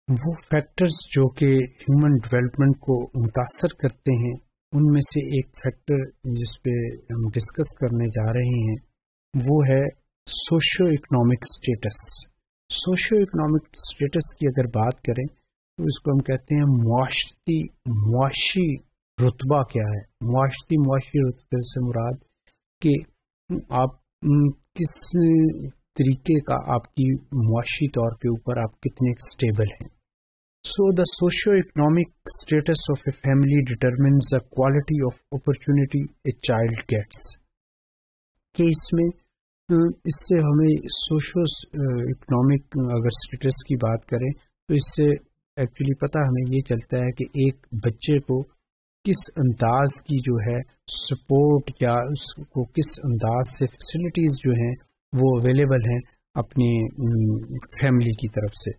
وہ فیکٹرز جو کہ ہیومن ڈیولپمنٹ کو متاثر کرتے ہیں، ان میں سے ایک فیکٹر جس پہ ہم ڈسکس کرنے جا رہے ہیں وہ ہے socio economic status. Socio economic status کی اگر بات کریں تو اس کو ہم کہتے ہیں معاشی رتبہ کیا ہے۔ معاشی رتبے سے مراد کہ آپ کس طریقے کا آپ کی معاشی طور کے اوپر آپ کتنے اسٹیبل ہیں۔ So the socio-economic status of a family determines the quality of opportunity a child gets۔ کہ اس سے ہمیں سوشو اکنامک اگر اسٹیٹس کی بات کریں تو اس سے ایکچولی پتہ ہمیں یہ چلتا ہے کہ ایک بچے کو کس انداز کی جو ہے سپورٹ یا اس کو کس انداز سے فیسلٹیز جو ہیں وہ اویلیبل ہیں اپنی فیملی کی طرف سے۔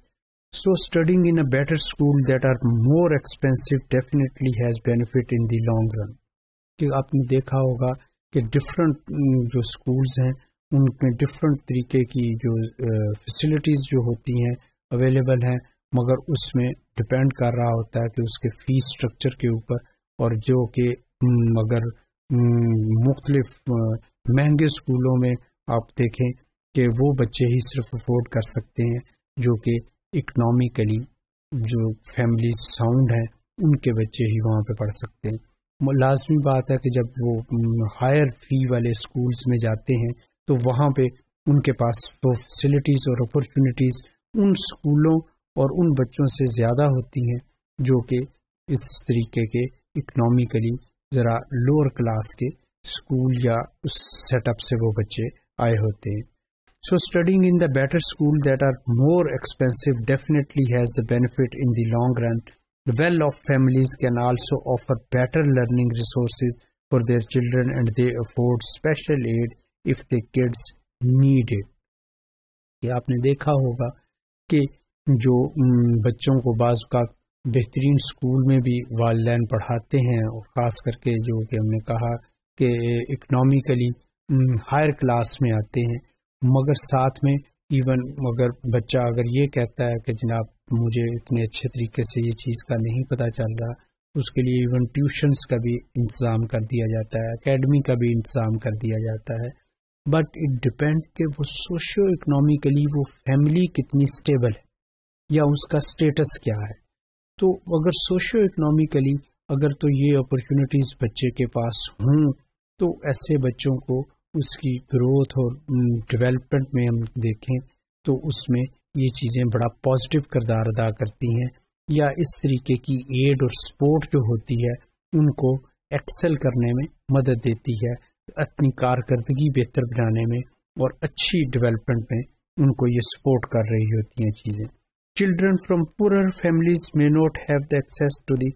So studying in a better school that are more expensive definitely has benefit in the long run۔ کہ آپ نے دیکھا ہوگا کہ ڈفرینٹ جو اسکولز ہیں ان میں ڈفرینٹ طریقے کی جو فیسلٹیز جو ہوتی ہیں اویلیبل ہیں، مگر اس میں ڈپینڈ کر رہا ہوتا ہے کہ اس کے فیس اسٹرکچر کے اوپر، اور جو کہ مگر مختلف مہنگے اسکولوں میں آپ دیکھیں کہ وہ بچے ہی صرف افورڈ کر سکتے ہیں جو کہ اکنامکلی جو فیملی ساؤنڈ ہیں ان کے بچے ہی وہاں پہ پڑھ سکتے ہیں۔ لازمی بات ہے کہ جب وہ ہائر فی والے اسکولز میں جاتے ہیں تو وہاں پہ ان کے پاس وہ فیسلٹیز اور اپرچونیٹیز ان اسکولوں اور ان بچوں سے زیادہ ہوتی ہیں جو کہ اس طریقے کے اکنامکلی ذرا لوور کلاس کے اسکول یا اس سیٹ اپ سے وہ بچے آئے ہوتے ہیں۔ So studying in the better school that are more expensive definitely has a benefit in the long run. Well-off families can also offer better learning resources for their children and they afford special aid if the kids need it۔ یہ آپ نے دیکھا ہوگا کہ جو بچوں کو بعض اوقات بہترین اسکول میں بھی والدین پڑھاتے ہیں، اور خاص کر کے جو کہ ہم نے کہا کہ اکنامکلی ہائر کلاس میں آتے ہیں، مگر ساتھ میں ایون اگر بچہ اگر یہ کہتا ہے کہ جناب مجھے اتنے اچھے طریقے سے یہ چیز کا نہیں پتہ چل رہا، اس کے لیے ایون ٹیوشنس کا بھی انتظام کر دیا جاتا ہے، اکیڈمی کا بھی انتظام کر دیا جاتا ہے۔ بٹ اٹ ڈپینڈ کہ وہ سوشو اکنامکلی وہ فیملی کتنی اسٹیبل ہے یا اس کا اسٹیٹس کیا ہے۔ تو اگر سوشو اکنامکلی اگر تو یہ اپرچونیٹیز بچے کے پاس ہوں تو ایسے بچوں کو اس کی گروتھ اور ڈیولپمنٹ میں ہم دیکھیں تو اس میں یہ چیزیں بڑا پازیٹیو کردار ادا کرتی ہیں، یا اس طریقے کی ایڈ اور سپورٹ جو ہوتی ہے ان کو ایکسل کرنے میں مدد دیتی ہے، اپنی کارکردگی بہتر بنانے میں اور اچھی ڈیولپمنٹ میں ان کو یہ سپورٹ کر رہی ہوتی ہیں چیزیں۔ Children from پورر families may not have the access to the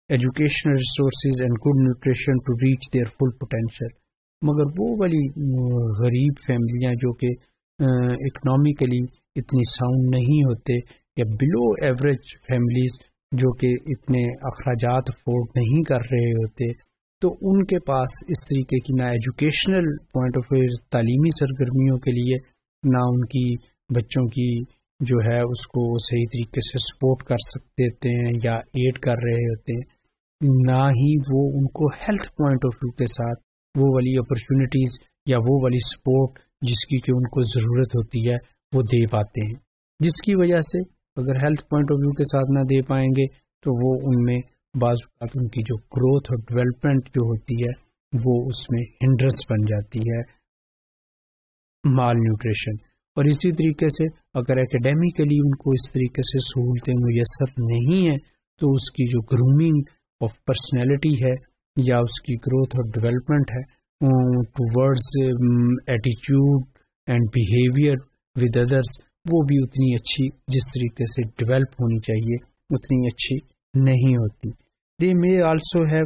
educational resources and good nutrition to reach their full potential۔ مگر وہ والی غریب فیملیاں جو کہ اکنامکلی اتنی ساؤنڈ نہیں ہوتے، یا بلو ایوریج فیملیز جو کہ اتنے اخراجات افورڈ نہیں کر رہے ہوتے، تو ان کے پاس اس طریقے کی نہ ایجوکیشنل پوائنٹ آف ویو تعلیمی سرگرمیوں کے لیے، نہ ان کی بچوں کی جو ہے اس کو صحیح طریقے سے سپورٹ کر سکتے ہیں یا ایڈ کر رہے ہوتے ہیں، نہ ہی وہ ان کو ہیلتھ پوائنٹ آف ویو کے ساتھ وہ والی اپرچونیٹیز یا وہ والی سپورٹ جس کی کہ ان کو ضرورت ہوتی ہے وہ دے پاتے ہیں، جس کی وجہ سے اگر ہیلتھ پوائنٹ آف ویو کے ساتھ نہ دے پائیں گے تو وہ ان میں بعض اوقات ان کی جو گروتھ اور ڈیولپمنٹ جو ہوتی ہے وہ اس میں ہنڈرنس بن جاتی ہے، مال نیوٹریشن۔ اور اسی طریقے سے اگر اکیڈیمیکلی ان کو اس طریقے سے سہولتیں میسر نہیں ہیں تو اس کی جو گرومنگ آف پرسنالٹی ہے یا اس کی گروتھ اور ڈیولپمنٹ ہے towards attitude and behaviour with others, وہ بھی اتنی اچھی جس طریقے سے ڈیولپ ہونی چاہیے اتنی اچھی نہیں ہوتی۔ They may also have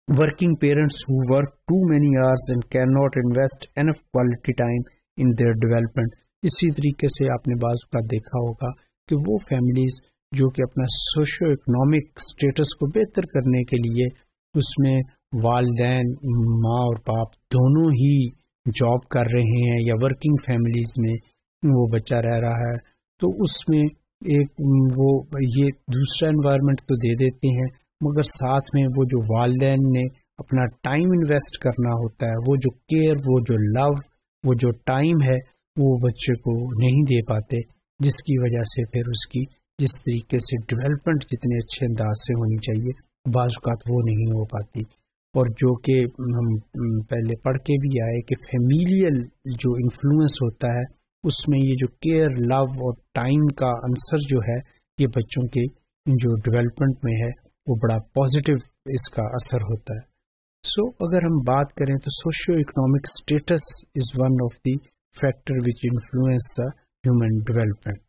working parents who work too many hours and can not invest enough quality time in their development. اسی طریقے سے آپ نے بعض کا دیکھا ہوگا کہ وہ فیملیز جو کہ اپنا سوشو اکنامک سٹیٹس کو بہتر کرنے کے لیے اس میں والدین ماں اور باپ دونوں ہی جاب کر رہے ہیں یا ورکنگ فیملیز میں وہ بچہ رہ رہا ہے، تو اس میں ایک وہ یہ دوسرا انوائرمنٹ تو دے دیتے ہیں، مگر ساتھ میں وہ جو والدین نے اپنا ٹائم انویسٹ کرنا ہوتا ہے، وہ جو کیئر، وہ جو لو، وہ جو ٹائم ہے، وہ بچے کو نہیں دے پاتے، جس کی وجہ سے پھر اس کی جس طریقے سے ڈیولپمنٹ جتنے اچھے انداز سے ہونی چاہیے بعض اوقات وہ نہیں ہو پاتی. اور جو کہ ہم پہلے پڑھ کے بھی آئے کہ فیمیلیل جو انفلوئنس ہوتا ہے اس میں یہ جو کیئر، لو اور ٹائم کا عنصر جو ہے یہ بچوں کے جو ڈیولپمنٹ میں ہے وہ بڑا پازیٹیو اس کا اثر ہوتا ہے. سو اگر ہم بات کریں تو socio economic status is one of the factor which influence human development.